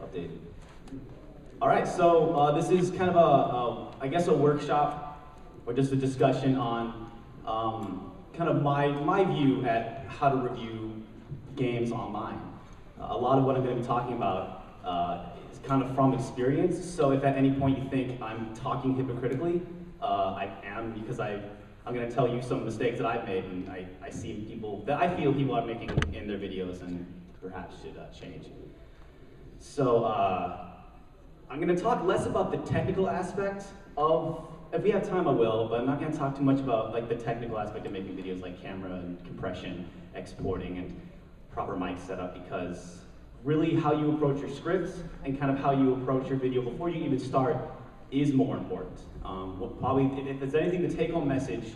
updated. All right, so this is kind of I guess a workshop or just a discussion on kind of my view at how to review games online. A lot of what I'm going to be talking about is kind of from experience, so if at any point you think I'm talking hypocritically, I am, because I'm going to tell you some mistakes that I've made, and I see people that I feel people are making in their videos and perhaps should change. So I'm going to talk less about the technical aspect of, if we have time I will, but I'm not going to talk too much about like the technical aspect of making videos, like camera and compression, exporting, and proper mic setup, because really how you approach your scripts and kind of how you approach your video before you even start is more important. Probably, if there's anything, the take-home message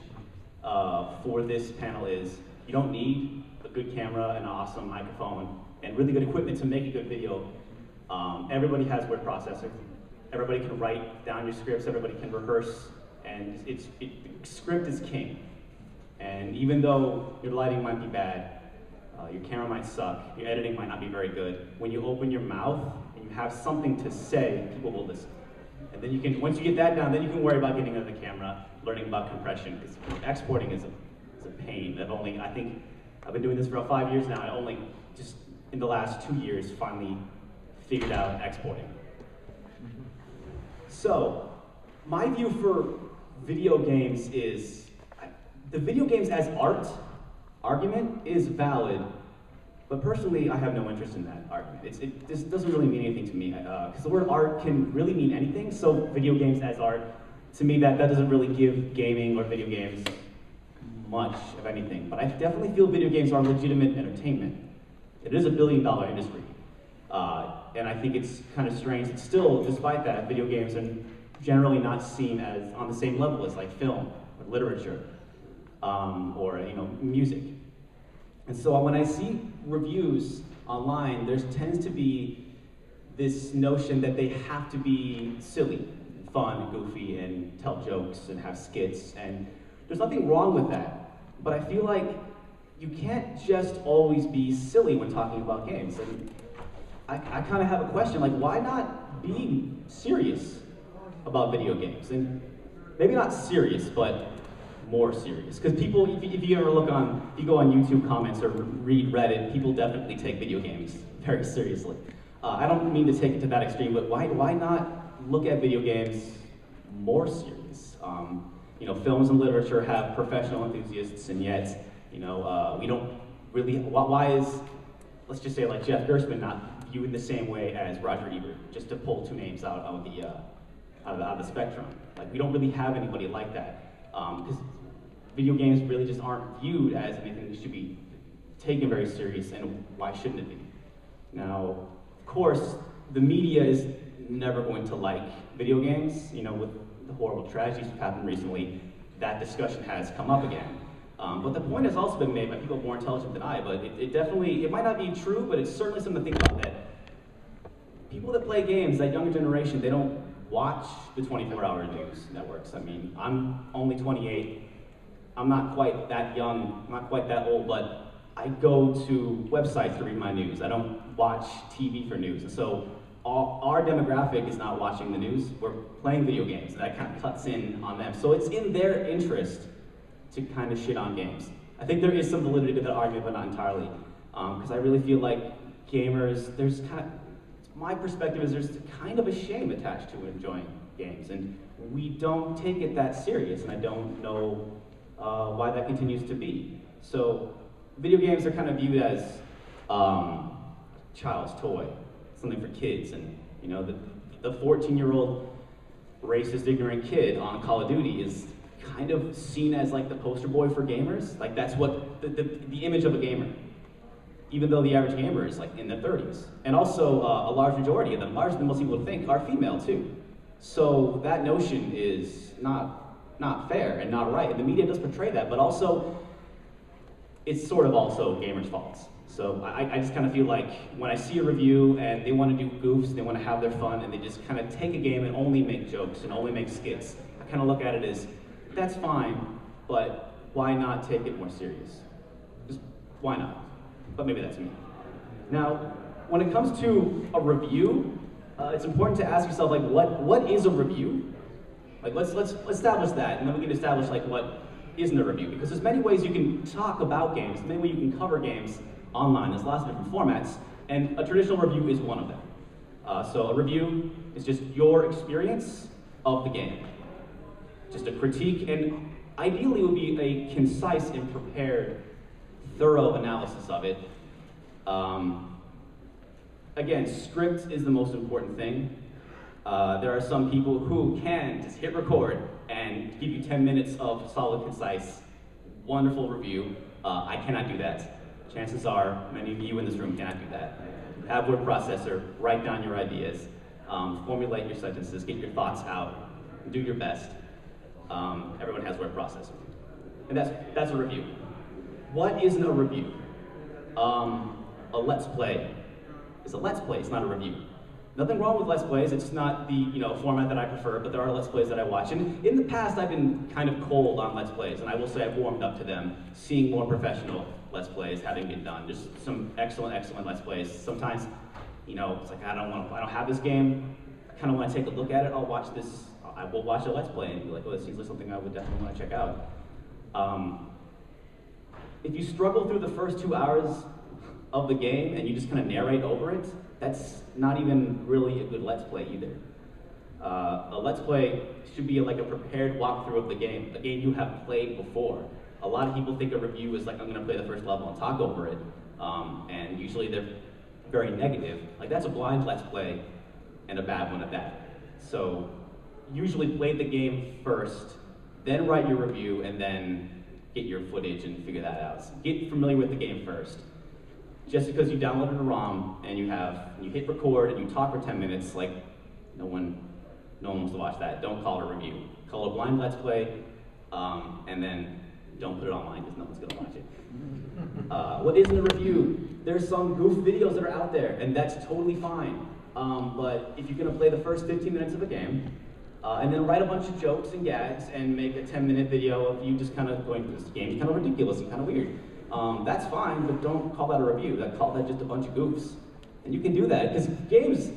for this panel is you don't need a good camera, an awesome microphone, and really good equipment to make a good video. Everybody has word processor. Everybody can write down your scripts. Everybody can rehearse, and script is king. And even though your lighting might be bad, your camera might suck, your editing might not be very good, when you open your mouth and you have something to say, people will listen. And then you can, once you get that down, then you can worry about getting under the camera, learning about compression, because exporting is a pain. I think I've been doing this for about 5 years now. I only just in the last 2 years finally figured out exporting. So my view for video games is the video games as art argument is valid, but personally I have no interest in that argument. This doesn't really mean anything to me, because the word art can really mean anything, so video games as art, to me that doesn't really give gaming or video games much of anything. But I definitely feel video games are legitimate entertainment. It is a billion-dollar industry, and I think it's kind of strange that still, despite that, video games are generally not seen as on the same level as like film or literature. Or music. And so when I see reviews online, there tends to be this notion that they have to be silly, fun, and goofy, and tell jokes, and have skits, and there's nothing wrong with that. But I feel like you can't just always be silly when talking about games. And I kind of have a question, like, why not be serious about video games? And maybe not serious, but more serious, because people, if you ever if you go on YouTube comments or read Reddit, people definitely take video games very seriously. I don't mean to take it to that extreme, but why not look at video games more serious? Films and literature have professional enthusiasts, and yet, we don't really. Why is, let's just say, like Jeff Gerstmann not viewed in the same way as Roger Ebert? Just to pull two names out of the spectrum. Like, we don't really have anybody like that, because video games really just aren't viewed as anything that should be taken very serious, and why shouldn't it be? Now, of course, the media is never going to like video games. With the horrible tragedies that happened recently, that discussion has come up again. But the point has also been made by people more intelligent than I, but it might not be true, but it's certainly something to think about, that people that play games, that younger generation, they don't watch the 24-hour news networks. I mean, I'm only 28. I'm not quite that young, I'm not quite that old, but I go to websites to read my news. I don't watch TV for news. And so our demographic is not watching the news. We're playing video games, and that kind of cuts in on them. So it's in their interest to kind of shit on games. I think there is some validity to that argument, but not entirely. Because I really feel like gamers, my perspective is there's kind of a shame attached to enjoying games, and we don't take it that serious, and I don't know why that continues to be. So video games are kind of viewed as child's toy, something for kids, and the 14-year-old racist, ignorant kid on Call of Duty is kind of seen as like the poster boy for gamers. Like, that's what the image of a gamer, even though the average gamer is like in their 30s. And also a large majority of them, larger than most people would think, are female too. So that notion is not fair and not right. And the media does portray that, but also it's sort of also gamers' faults. So I just kind of feel like when I see a review and they want to do goofs, they want to have their fun, and they just kind of take a game and only make jokes and only make skits, I kind of look at it as, that's fine, but why not take it more serious? Just why not? But maybe that's me. Now, when it comes to a review, it's important to ask yourself, like, what is a review? Like, let's establish that, and then we can establish like what isn't a review. Because there's many ways you can talk about games, many ways you can cover games online. There's lots of different formats, and a traditional review is one of them. So a review is just your experience of the game. Just a critique, and ideally it would be a concise and prepared, thorough analysis of it. Again, script is the most important thing. There are some people who can just hit record and give you 10 minutes of solid, concise, wonderful review. I cannot do that. Chances are many of you in this room cannot do that. Have word processor, write down your ideas, formulate your sentences, get your thoughts out, do your best. Everyone has word processor. And that's a review. What isn't a review? A let's play is a let's play, it's not a review. Nothing wrong with let's plays, it's not the format that I prefer, but there are let's plays that I watch. And in the past, I've been kind of cold on let's plays, and I will say I've warmed up to them, seeing more professional let's plays having been done. Just some excellent let's plays. Sometimes, it's like I don't have this game. I kind of want to take a look at it. I'll watch this. I will watch a let's play and be like, oh, this seems like something I would definitely want to check out. If you struggle through the first 2 hours of the game and you just kind of narrate over it, that's not even really a good let's play either. A let's play should be like a prepared walkthrough of the game, a game you have played before. A lot of people think a review is like, I'm going to play the first level and talk over it, and usually they're very negative. Like, that's a blind let's play and a bad one at that. So usually play the game first, then write your review, and then get your footage and figure that out. So get familiar with the game first. Just because you downloaded a ROM and you hit record and you talk for 10 minutes, like, no one wants to watch that. Don't call it a review. Call it a blind let's play, and then don't put it online because no one's gonna watch it. What isn't a review? There's some goof videos that are out there, and that's totally fine. But if you're gonna play the first 15 minutes of a game, and then write a bunch of jokes and gags and make a 10-minute video of you just kind of going, this game is kind of ridiculous and kind of weird. That's fine, but don't call that a review. Call that just a bunch of goofs. And you can do that, because games,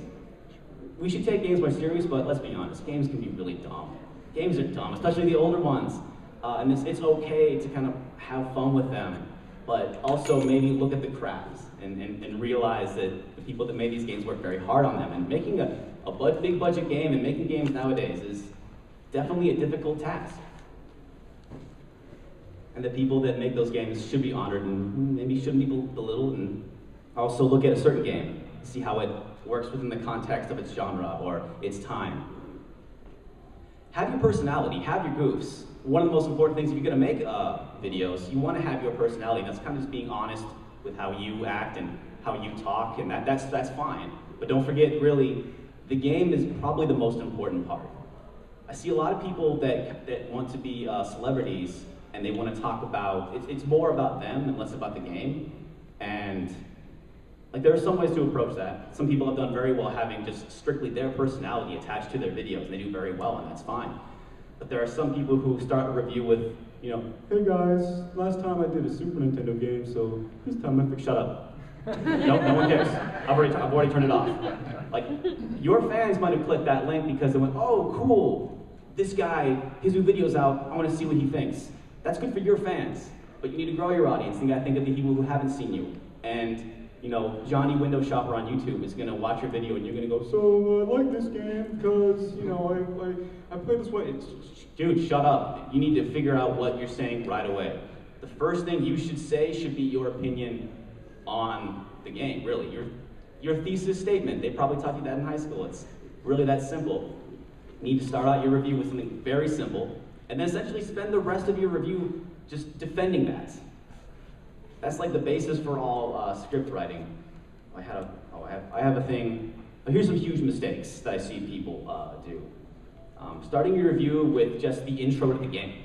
we should take games more serious, but let's be honest, games can be really dumb. Games are dumb, especially the older ones. And it's okay to kind of have fun with them, but also maybe look at the crafts and realize that the people that made these games work very hard on them. And making a big budget game and making games nowadays is definitely a difficult task. And the people that make those games should be honored and maybe shouldn't be belittled, and also look at a certain game, see how it works within the context of its genre or its time. Have your personality, have your goofs. One of the most important things if you're gonna make videos, you wanna have your personality. That's kind of just being honest with how you act and how you talk, and that's fine. But don't forget, really, the game is probably the most important part. I see a lot of people that want to be celebrities, and they want to talk about, it's more about them and less about the game. And like, there are some ways to approach that. Some people have done very well having just strictly their personality attached to their videos, and they do very well, and that's fine. But there are some people who start a review with, hey guys, last time I did a Super Nintendo game, so this time I shut up. No one cares. I've already turned it off. Like, your fans might have clicked that link because they went, oh, cool, this guy, his new video's out, I want to see what he thinks. That's good for your fans, but you need to grow your audience. You gotta think of the people who haven't seen you. And, Johnny Window Shopper on YouTube is gonna watch your video and you're gonna go, so I like this game because, I played this way. Dude, shut up. You need to figure out what you're saying right away. The first thing you should say should be your opinion on the game, really. Your thesis statement. They probably taught you that in high school. It's really that simple. You need to start out your review with something very simple, and then essentially spend the rest of your review just defending that. That's like the basis for all script writing. I have a thing. Here's some huge mistakes that I see people do. Starting your review with just the intro to the game.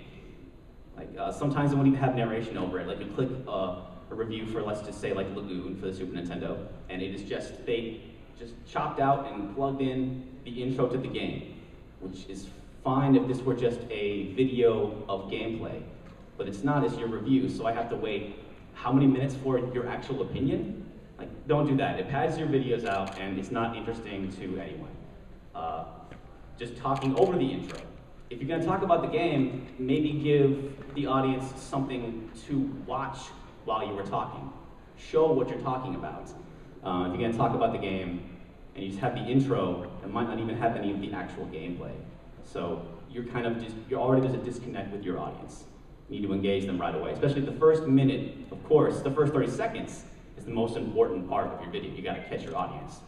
Like, sometimes they won't even have narration over it. Like, you click a review for, let's just say, like Lagoon for the Super Nintendo, and it is just, they just chopped out and plugged in the intro to the game, which is fine if this were just a video of gameplay, but it's not, it's your review, so I have to wait how many minutes for your actual opinion? Like, don't do that. It pads your videos out, and it's not interesting to anyone. Just talking over the intro. If you're gonna talk about the game, maybe give the audience something to watch while you were talking. Show what you're talking about. If you're gonna talk about the game, and you just have the intro, it might not even have any of the actual gameplay. So you're already, there's a disconnect with your audience. You need to engage them right away, especially the first minute. Of course, the first 30 seconds is the most important part of your video. You gotta catch your audience.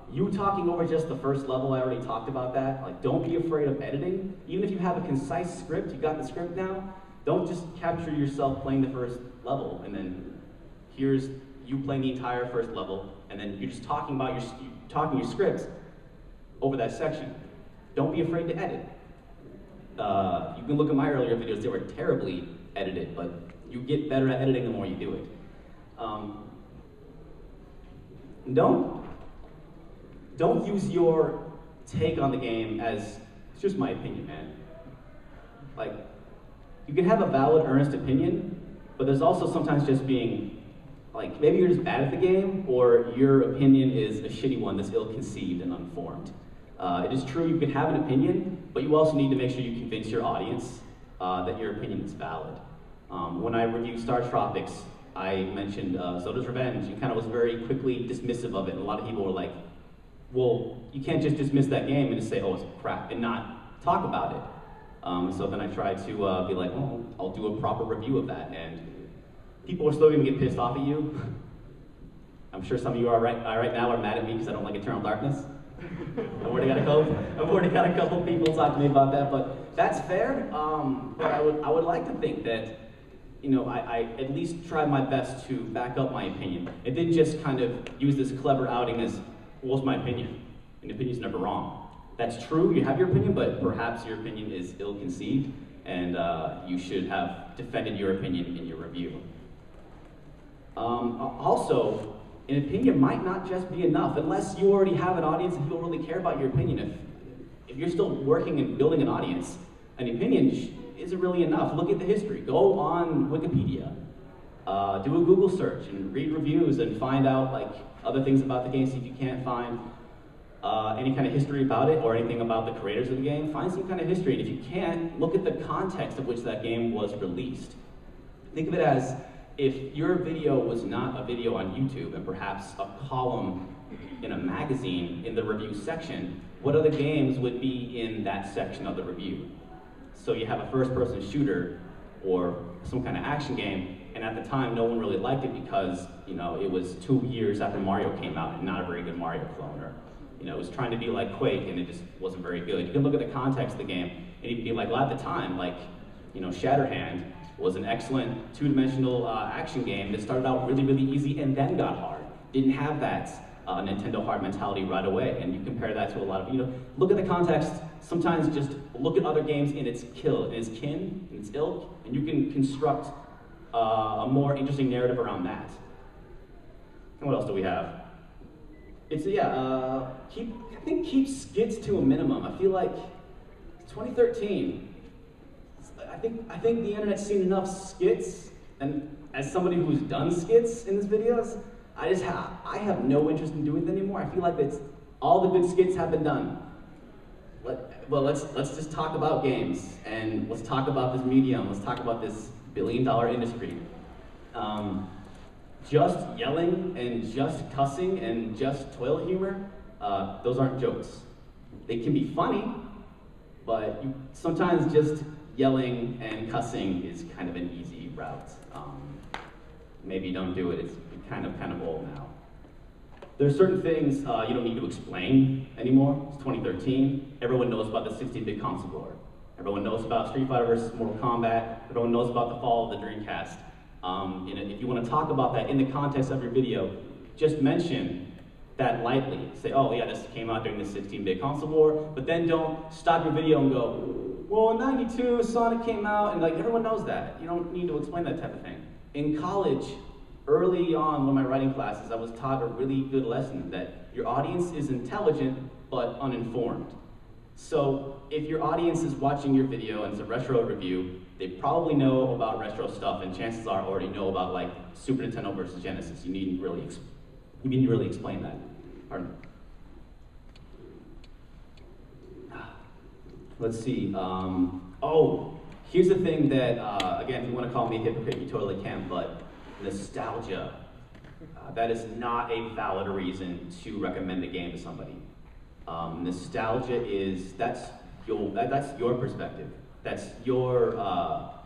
You talking over just the first level, I already talked about that. Like, don't be afraid of editing. Even if you have a concise script, you got the script now, don't just capture yourself playing the first level, and then here's you playing the entire first level, and then you're just talking about your script over that section. Don't be afraid to edit. You can look at my earlier videos, they were terribly edited, but you get better at editing the more you do it. Don't use your take on the game as, it's just my opinion, man. Like, you can have a valid, earnest opinion, but there's also sometimes just being, like, maybe you're just bad at the game, or your opinion is a shitty one that's ill-conceived and unformed. It is true you can have an opinion, but you also need to make sure you convince your audience that your opinion is valid. When I reviewed Star Tropics, I mentioned Zoda's Revenge, and kind of was very quickly dismissive of it, and a lot of people were like, well, you can't just dismiss that game and just say, oh, it's crap, and not talk about it. So then I tried to be like, well, I'll do a proper review of that, and people are still gonna get pissed off at you. I'm sure some of you right now are mad at me because I don't like Eternal Darkness. I've already got a couple people talk to me about that, but that's fair. But I would like to think that, you know, I at least tried my best to back up my opinion. It didn't just kind of use this clever outing as, well, it's my opinion, and opinion's never wrong. That's true, you have your opinion, but perhaps your opinion is ill-conceived, and you should have defended your opinion in your review. Also, an opinion might not just be enough, unless you already have an audience and people really care about your opinion. If you're still working and building an audience, an opinion isn't really enough. Look at the history. Go on Wikipedia. Do a Google search and read reviews and find out like other things about the game. See if you can't find any kind of history about it or anything about the creators of the game. Find some kind of history, and if you can't, look at the context of which that game was released. Think of it as if your video was not a video on YouTube and perhaps a column in a magazine in the review section, what other games would be in that section of the review? So you have a first-person shooter or some kind of action game, and at the time no one really liked it because, you know, it was 2 years after Mario came out and not a very good Mario clone, or, you know, it was trying to be like Quake and it just wasn't very good. You can look at the context of the game and you can be like, well, at the time, like, you know, Shatterhand was an excellent two-dimensional action game that started out really, really easy and then got hard. Didn't have that Nintendo hard mentality right away, and you compare that to a lot of, you know, look at the context, sometimes just look at other games in its kin, in its ilk, and you can construct a more interesting narrative around that. And what else do we have? It's, yeah, keep skits to a minimum. I feel like 2013, I think the internet's seen enough skits, and as somebody who's done skits in these videos, I have no interest in doing them anymore. I feel like all the good skits have been done. Well, let's just talk about games, and let's talk about this medium. Let's talk about this billion-dollar industry. Just yelling and just cussing and just toilet humor, those aren't jokes. They can be funny, but sometimes just yelling and cussing is kind of an easy route. Maybe don't do it. It's kind of old now. There's certain things you don't need to explain anymore. It's 2013. Everyone knows about the 16-bit console war. Everyone knows about Street Fighter versus Mortal Kombat. Everyone knows about the fall of the Dreamcast. If you want to talk about that in the context of your video, just mention that lightly. Say, oh yeah, this came out during the 16-bit console war, but then don't stop your video and go, well, in '92, Sonic came out, and like everyone knows that. You don't need to explain that type of thing. In college, early on, one of my writing classes, I was taught a really good lesson that your audience is intelligent but uninformed. So if your audience is watching your video and it's a retro review, they probably know about retro stuff, and chances are already know about like Super Nintendo versus Genesis. You needn't really explain that. Pardon. Let's see. Oh, here's the thing that, again, if you want to call me a hypocrite, you totally can, but nostalgia. That is not a valid reason to recommend a game to somebody. Nostalgia is, that's your perspective. That's your,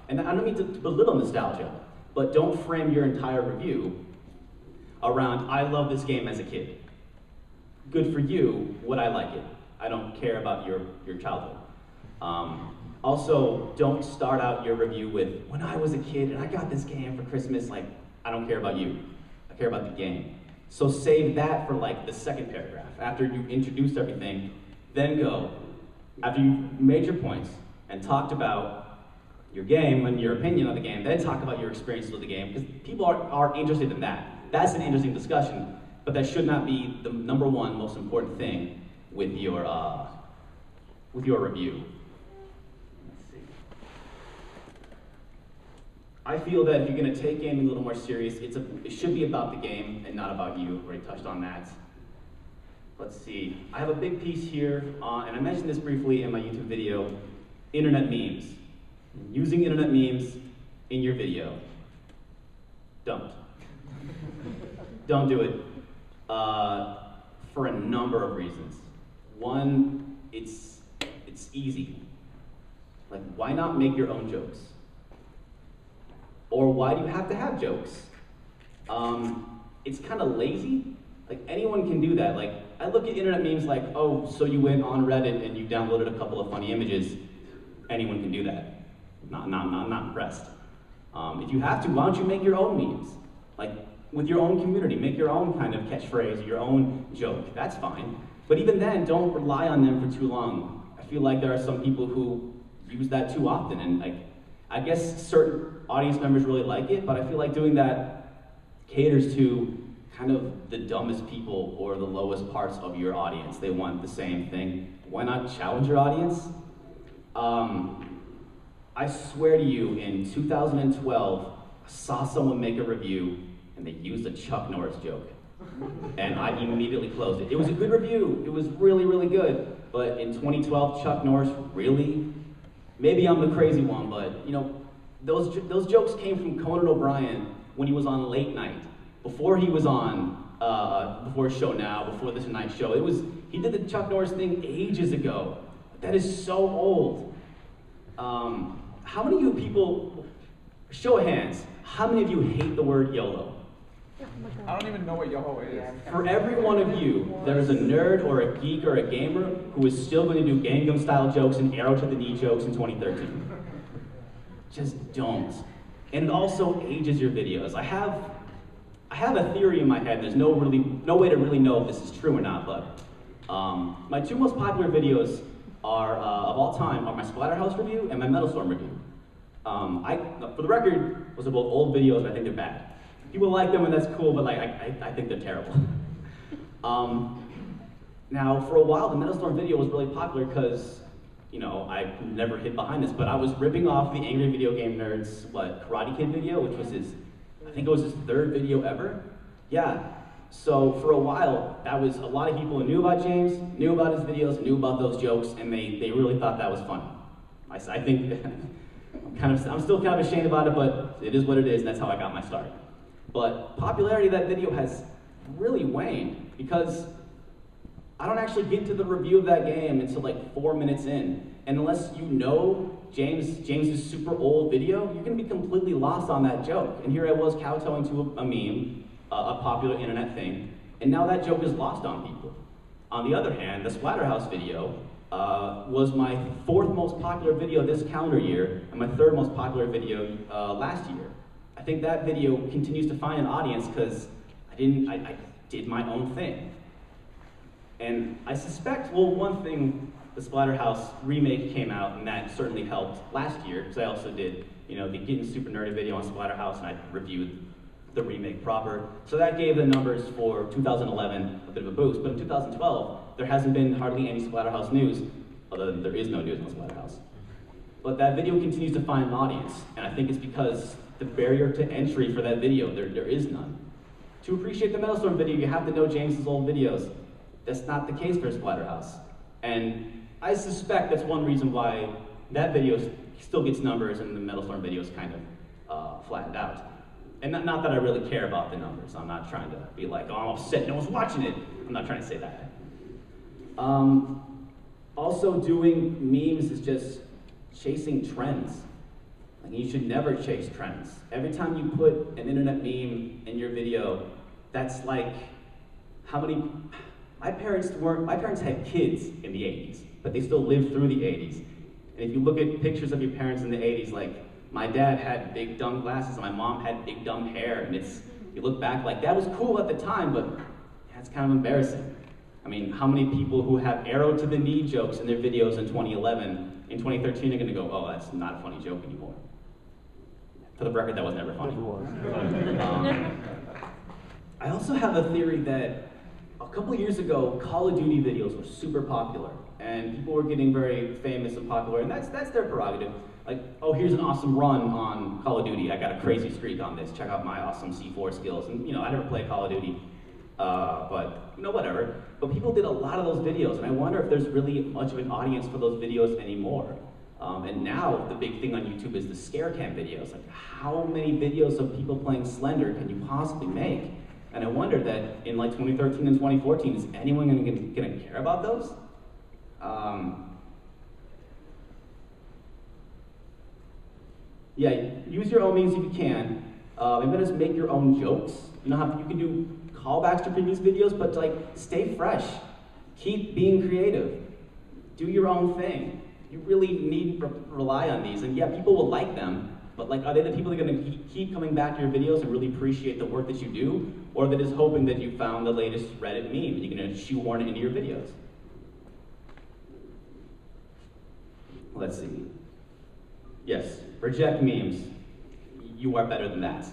and I don't mean to belittle nostalgia, but don't frame your entire review around, I love this game as a kid. Good for you, would I like it? I don't care about your childhood. Also, don't start out your review with, when I was a kid and I got this game for Christmas, like, I don't care about you. I care about the game. So save that for like the second paragraph. After you've introduced everything, then go, after you've made your points and talked about your game and your opinion on the game, then talk about your experiences with the game, because people are interested in that. That's an interesting discussion, but that should not be the number one most important thing with your review. I feel that if you're going to take gaming a little more serious, it should be about the game and not about you. I've already touched on that. Let's see. I have a big piece here, and I mentioned this briefly in my YouTube video, internet memes. Using internet memes in your video. Don't. Don't do it for a number of reasons. One, it's easy. Like, why not make your own jokes? Or why do you have to have jokes? It's kind of lazy. Like, anyone can do that. Like, I look at internet memes like, oh, so you went on Reddit and you downloaded a couple of funny images. Anyone can do that. I'm not impressed. If you have to, why don't you make your own memes? Like, with your own community, make your own kind of catchphrase, your own joke. That's fine. But even then, don't rely on them for too long. I feel like there are some people who use that too often, and like, I guess certain audience members really like it, but I feel like doing that caters to kind of the dumbest people or the lowest parts of your audience. They want the same thing. Why not challenge your audience? I swear to you, in 2012, I saw someone make a review and they used a Chuck Norris joke. And I immediately closed it. It was a good review. It was really, really good. But in 2012, Chuck Norris, really? Maybe I'm the crazy one, but you know, those jokes came from Conan O'Brien when he was on Late Night. Before he was on, before Show Now, before The Tonight Show. He did the Chuck Norris thing ages ago. That is so old. How many of you people, show of hands, how many of you hate the word YOLO? I don't even know what YOLO is. For every one of you, there is a nerd or a geek or a gamer who is still going to do Gangnam Style jokes and arrow to the knee jokes in 2013. Just don't. And it also ages your videos. I have a theory in my head. There's no way to really know if this is true or not, but my two most popular videos are, of all time, are my Splatterhouse review and my Metal Storm review. For the record, those are both old videos, and I think they're bad. People like them, and that's cool, but like I think they're terrible. Now, for a while, the Metal Storm video was really popular because, you know, I never hid behind this, but I was ripping off the Angry Video Game Nerd's, Karate Kid video, which was I think it was his third video ever. Yeah. So for a while, that was a lot of people who knew about James, knew about his videos, knew about those jokes, and they really thought that was funny. I think I'm still kind of ashamed about it, but it is what it is, and that's how I got my start. But popularity of that video has really waned because I don't actually get to the review of that game until like 4 minutes in. And unless you know James's super old video, you're gonna be completely lost on that joke. And here I was kowtowing to a meme, a popular internet thing, and now that joke is lost on people. On the other hand, the Splatterhouse video was my 4th most popular video this calendar year, and my 3rd most popular video last year. I think that video continues to find an audience because I did my own thing. And I suspect, well, one thing, the Splatterhouse remake came out, and that certainly helped last year, because I also did, you know, the Getting Super Nerdy video on Splatterhouse, and I reviewed the remake proper. So that gave the numbers for 2011 a bit of a boost. But in 2012, there hasn't been hardly any Splatterhouse news, other than there is no news on Splatterhouse. but that video continues to find an audience, and I think it's because the barrier to entry for that video, there is none. To appreciate the Metalstorm video, you have to know James's old videos. That's not the case for Splatterhouse. And I suspect that's one reason why that video still gets numbers and the Metalstorm video is kind of flattened out. And not that I really care about the numbers. I'm not trying to be like, oh, I'm upset, no one's watching it. I'm not trying to say that. Also, doing memes is just chasing trends. Like, you should never chase trends. Every time you put an internet meme in your video, that's like how many. My parents had kids in the 80s, but they still lived through the 80s. And if you look at pictures of your parents in the 80s, like, my dad had big dumb glasses and my mom had big dumb hair, and you look back like, that was cool at the time, but that's kind of embarrassing. I mean, how many people who have arrow to the knee jokes in their videos in 2011, in 2013 are gonna go, oh, that's not a funny joke anymore. For the record, that was never funny. I also have a theory that a couple years ago, Call of Duty videos were super popular, and people were getting very famous and popular, and that's their prerogative. Like, oh, here's an awesome run on Call of Duty. I got a crazy streak on this. Check out my awesome C4 skills. And I never play Call of Duty, but whatever. But people did a lot of those videos, and I wonder if there's really much of an audience for those videos anymore. And now the big thing on YouTube is the scare cam videos. Like, how many videos of people playing Slender can you possibly make? And I wonder that in like 2013 and 2014, is anyone gonna care about those? Yeah, use your own means if you can. And then just make your own jokes. You know how you can do callbacks to previous videos, but like, stay fresh. Keep being creative. Do your own thing. You really need to rely on these. And yeah, people will like them, but like, are they the people that are gonna keep coming back to your videos and really appreciate the work that you do? Or are they just hoping that you found the latest Reddit meme and you're gonna shoehorn it into your videos? Let's see. Yes, reject memes. You are better than that.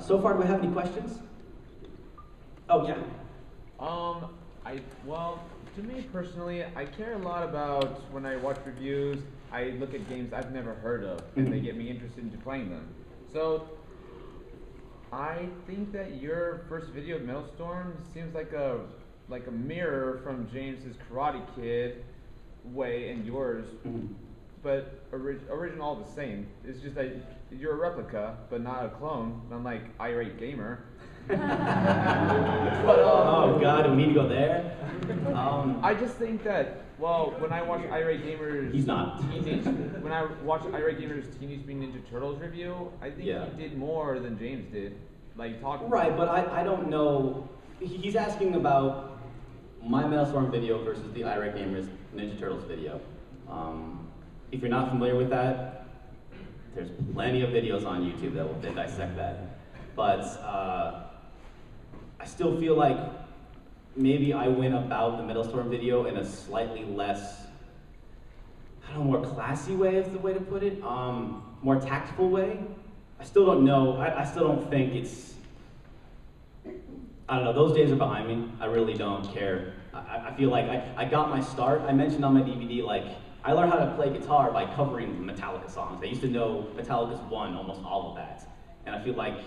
So far, do I have any questions? Oh, yeah. Well, to me personally, I care a lot about when I watch reviews, I look at games I've never heard of, and they get me interested into playing them. So, I think that your first video of Metalstorm seems like a mirror from James's Karate Kid way and yours. But original all the same. It's just that you're a replica, but not a clone, unlike Irate Gamer. But, oh God, we need to go there? I just think that, well, when I watch Irate Gamer's when I watch Irate Gamer's Teenage Mutant Ninja Turtles review, I think he did more than James did. Like, talking. Right, but I don't know. He's asking about my Metalstorm video versus the Irate Gamer's Ninja Turtles video. If you're not familiar with that, there's plenty of videos on YouTube that dissect that. But I still feel like maybe I went about the Metalstorm video in a slightly less, I don't know, more classy way is the way to put it, more tactful way. I still don't know, I still don't think it's, I don't know, those days are behind me. I really don't care. I feel like I got my start. I mentioned on my DVD, like, I learned how to play guitar by covering Metallica songs. I used to know Metallica's One, almost all of that. And I feel like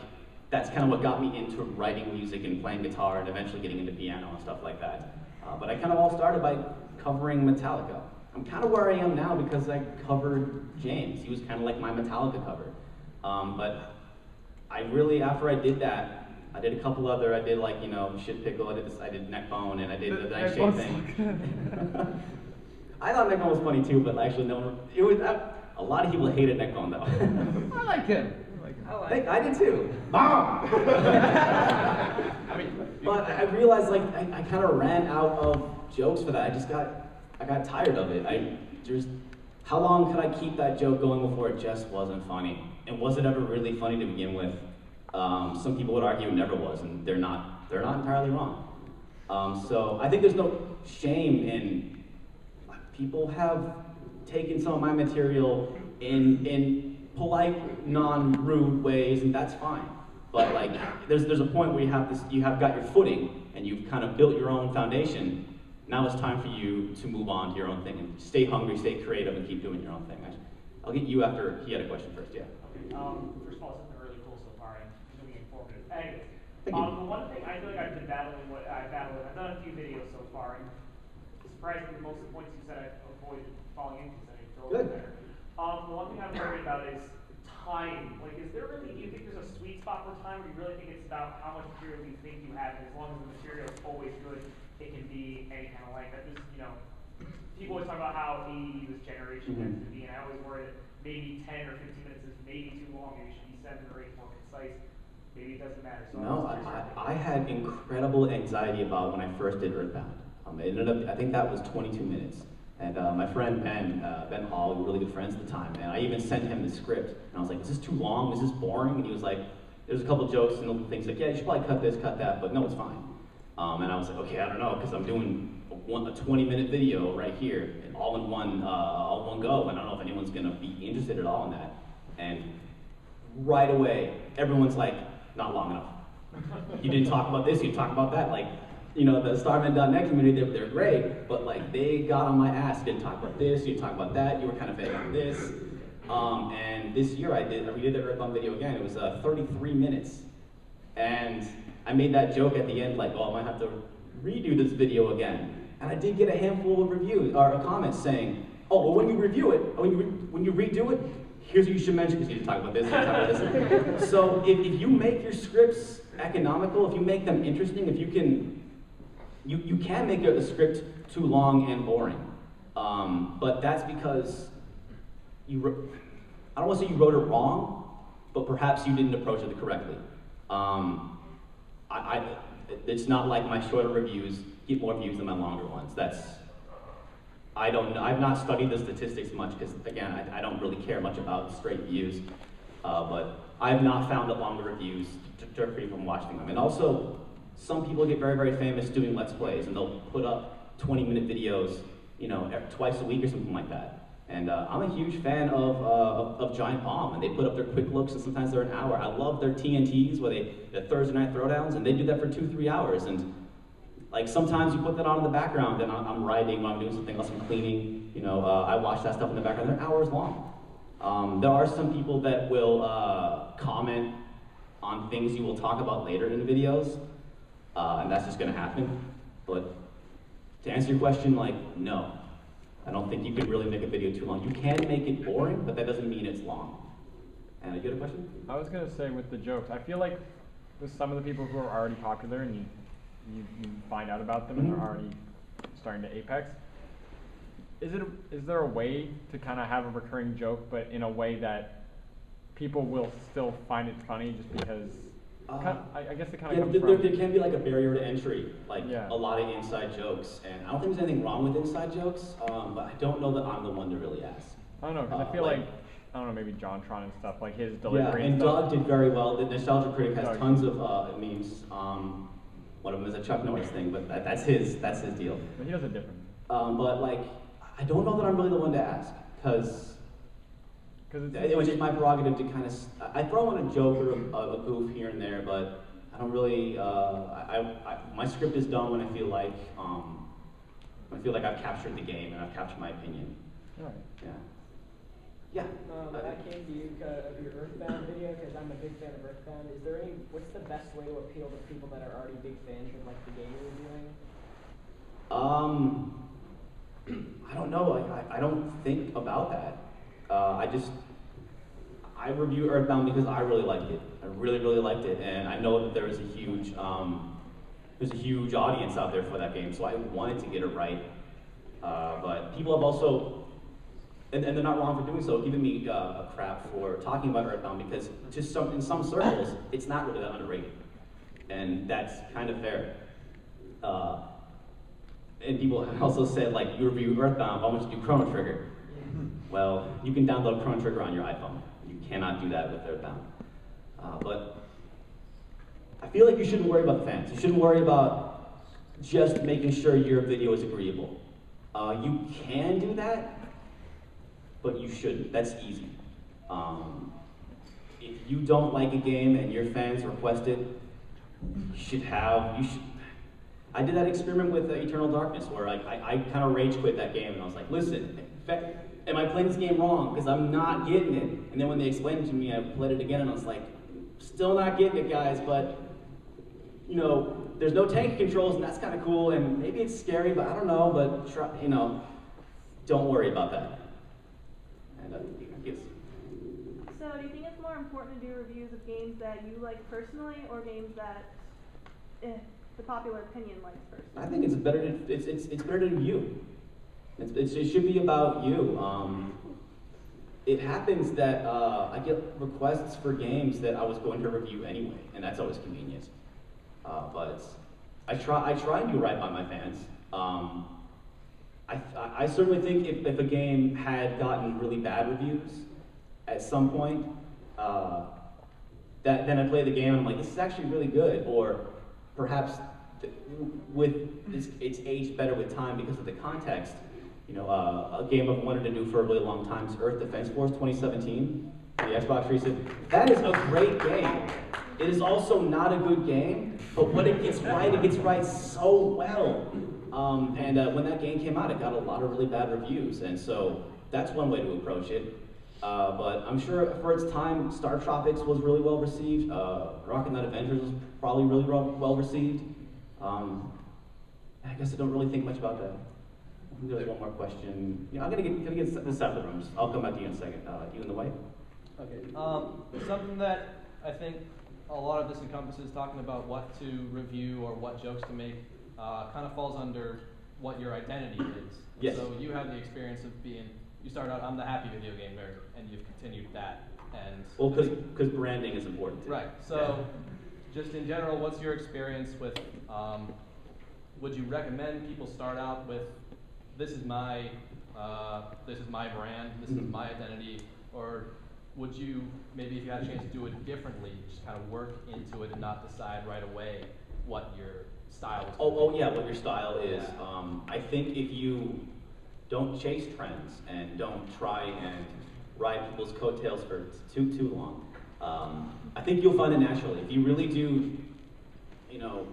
that's kind of what got me into writing music and playing guitar and eventually getting into piano and stuff like that. But I kind of all started by covering Metallica. I'm kind of where I am now because I covered James. He was kind of like my Metallica cover. But I really, after I did that, I did a couple other, I did like, Shit Pickle, I did Neckbone, and I did the Night Shade thing. I thought Neckbone was funny too, but actually a lot of people hated Neckbone though. I like him. I did too. Mom! But I realized like I kind of ran out of jokes for that. I got tired of it. How long could I keep that joke going before it just wasn't funny? And was it ever really funny to begin with? Some people would argue it never was, and they're not entirely wrong. So I think there's no shame in people have taken some of my material in polite, non-rude ways, and that's fine. But like, there's a point where you have got your footing, and you've kind of built your own foundation. Now it's time for you to move on to your own thing and stay hungry, stay creative, and keep doing your own thing. I'll get you after he had a question first, yeah. First of all, it's been really cool so far and really informative. Anyways, Thank you. the one thing I feel like I've been battling with, I've done a few videos so far, and surprisingly, most of the points you said I avoided falling into, so I feel a little Good. better. The one thing I'm worried about is time. Like, is there really, do you think there's a sweet spot for time, or do you really think it's about how much material you think you have, and as long as the material is always good, it can be any kind of length? That just, you know, people always talk about how AE this generation tends to be, and I always worry that maybe 10 or 15 minutes is maybe too long, maybe it should be 7 or 8 more concise. Maybe it doesn't matter. So No, I had incredible anxiety about when I first did Earthbound. It ended up, I think that was 22 minutes. And my friend Ben Hall, we were really good friends at the time, and I even sent him the script. And I was like, is this too long? Is this boring? And he was like, there's a couple jokes and little things like, yeah, you should probably cut this, cut that, but no, it's fine. And I was like, okay, I don't know, because I'm doing a 20-minute video right here, all in one go, and I don't know if anyone's gonna be interested at all in that. And right away, everyone's like, not long enough. You didn't talk about this, you didn't talk about that. Like, you know, the Starman.net community, they're great, but like they got on my ass. You didn't talk about this, you didn't talk about that, you were kind of vague on this. And this year I redid the Earthbound video again. It was 33 minutes. And I made that joke at the end, like, oh, I might have to redo this video again. And I did get a handful of reviews, or comments saying, oh, well, when you review it, when you redo it, here's what you should mention, because you didn't talk about this, you didn't talk about this. So if you make your scripts economical, if you make them interesting, if you can, you can make a script too long and boring. But that's because I don't want to say you wrote it wrong, but perhaps you didn't approach it correctly. It's not like my shorter reviews get more views than my longer ones. I've not studied the statistics much because, again, I don't really care much about straight views. But I've not found that longer reviews deter people from watching them. And also, some people get very, very famous doing Let's Plays, and they'll put up 20-minute videos, you know, twice a week or something like that. And I'm a huge fan of Giant Bomb, and they put up their quick looks, and sometimes they're an hour. I love their TNTs, where the Thursday night throwdowns, and they do that for 2-3 hours. And like sometimes you put that on in the background, and I'm writing when I'm doing something else, I'm cleaning. You know, I watch that stuff in the background. They're hours long. There are some people that will comment on things you will talk about later in the videos, and that's just going to happen. But to answer your question, like, no. I don't think you could really make a video too long. You can make it boring, but that doesn't mean it's long. And you got a question? I was going to say with the jokes, I feel like with some of the people who are already popular and you find out about them and they're already starting to apex, is there a way to kind of have a recurring joke, but in a way that people will still find it funny just because, I guess it kind of comes from... There can be like a barrier to entry, like a lot of inside jokes, and I don't think there's anything wrong with inside jokes, but I don't know that I'm the one to really ask. I don't know, because I feel like, I don't know, maybe JonTron and stuff, like his delivery and stuff. Doug did very well. The Nostalgia Critic has tons of memes. One of them is a Chuck Norris thing, but that's his deal. But he does it different. But like, I don't know that I'm really the one to ask, because it was just my prerogative to kind of, I throw in a joke or a goof here and there, but I don't really, my script is done when I feel like I've captured the game and I've captured my opinion. All right. Yeah. I came to you of your Earthbound video because I'm a big fan of Earthbound. What's the best way to appeal to people that are already big fans of like the game you're reviewing? I don't know. I don't think about that. I review Earthbound because I really liked it. I really, really liked it, and I know that there's a huge audience out there for that game, so I wanted to get it right. But people have also, and they're not wrong for doing so, giving me a crap for talking about Earthbound because in some circles, it's not really that underrated, and that's kind of fair. And people also said, like, you review Earthbound, why don't you do Chrono Trigger? Well, you can download Chrono Trigger on your iPhone. You cannot do that with Earthbound. But I feel like you shouldn't worry about the fans. You shouldn't worry about just making sure your video is agreeable. You can do that, but you shouldn't. That's easy. If you don't like a game and your fans request it, I did that experiment with Eternal Darkness where I kind of rage quit that game and I was like, listen, am I playing this game wrong? Because I'm not getting it. And then when they explained it to me, I played it again and I was like, still not getting it, guys, but you know, there's no tank controls and that's kind of cool, and maybe it's scary, but I don't know, but try, you know, don't worry about that. And yes. So do you think it's more important to do reviews of games that you like personally, or games that the popular opinion likes personally? I think it's better to it's better to do you. It should be about you. It happens that I get requests for games that I was going to review anyway, and that's always convenient. But I try and do right by my fans. I certainly think if a game had gotten really bad reviews at some point, then I play the game and I'm like, this is actually really good, or perhaps it's aged better with time because of the context. You know, a game I've wanted to do for a really long time is Earth Defense Force 2017, the Xbox 360. That is a great game. It is also not a good game, but when it gets right so well. When that game came out, it got a lot of really bad reviews, and so that's one way to approach it. But I'm sure for its time, Star Tropics was really well received. Rocket Knight Adventures was probably really well received. I guess I don't really think much about that. I think there's one more question. Yeah, I'm gonna get this out of the room. I'll come back to you in a second. You in the way? Okay. Something that I think a lot of this encompasses, talking about what to review or what jokes to make, kind of falls under what your identity is. Yes. So you have the experience of being, you started out, I'm the happy video game nerd, and you've continued that. And well, because branding is important. Right. So, just in general, what's your experience with? Would you recommend people start out with, this is my brand, this is my identity, or would you, maybe if you had a chance to do it differently, just kind of work into it and not decide right away what your style is? Oh yeah, what your style is. I think if you don't chase trends and don't try and ride people's coattails for too long, I think you'll find it naturally. If you really do, you know,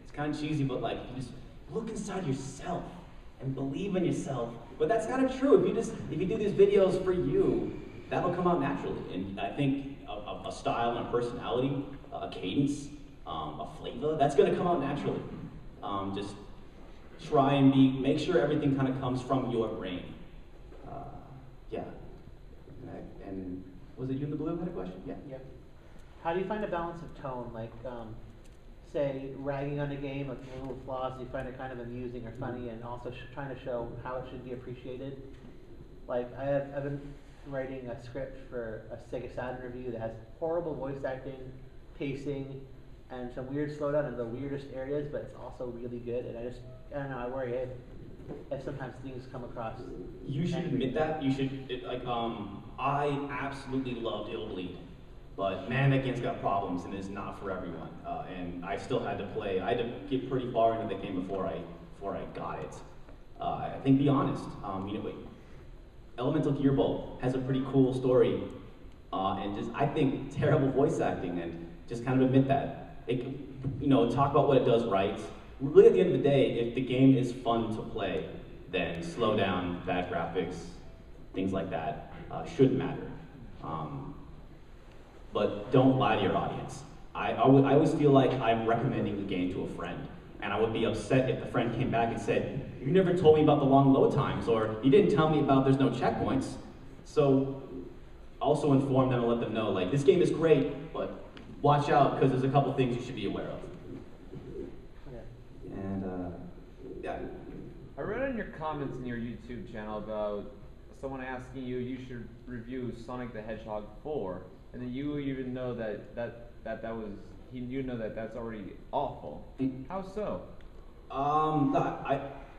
it's kind of cheesy, but like, you just look inside yourself and believe in yourself. But that's kind of true. If you do these videos for you, that'll come out naturally. And I think a style and a personality, a cadence, a flavor, that's going to come out naturally. Just try and make sure everything kind of comes from your brain. Yeah. And was it you in the blue had a question? Yeah. Yep. How do you find a balance of tone? Like, say, ragging on a game, like little flaws, you find it kind of amusing or funny, and also trying to show how it should be appreciated. Like, I've been writing a script for a Sega Saturn review that has horrible voice acting, pacing, and some weird slowdown in the weirdest areas, but it's also really good. And I don't know, I worry if sometimes things come across. You should admit that. You should, I absolutely loved It'll Bleed, but man, that game's got problems and is not for everyone. And I still had to play. I had to get pretty far into the game before I got it. I think be honest. Elemental Gearbolt has a pretty cool story, and just I think terrible voice acting, and just kind of admit that. Talk about what it does right. Really, at the end of the day, if the game is fun to play, then slow down, bad graphics, things like that shouldn't matter. But don't lie to your audience. I always feel like I'm recommending the game to a friend, and I would be upset if the friend came back and said, "You never told me about the long load times," or "You didn't tell me about there's no checkpoints." So also inform them and let them know, like, this game is great, but watch out because there's a couple things you should be aware of. And yeah. I read in your comments in your YouTube channel about someone asking you should review Sonic the Hedgehog 4, and then you even know that's already awful. How so?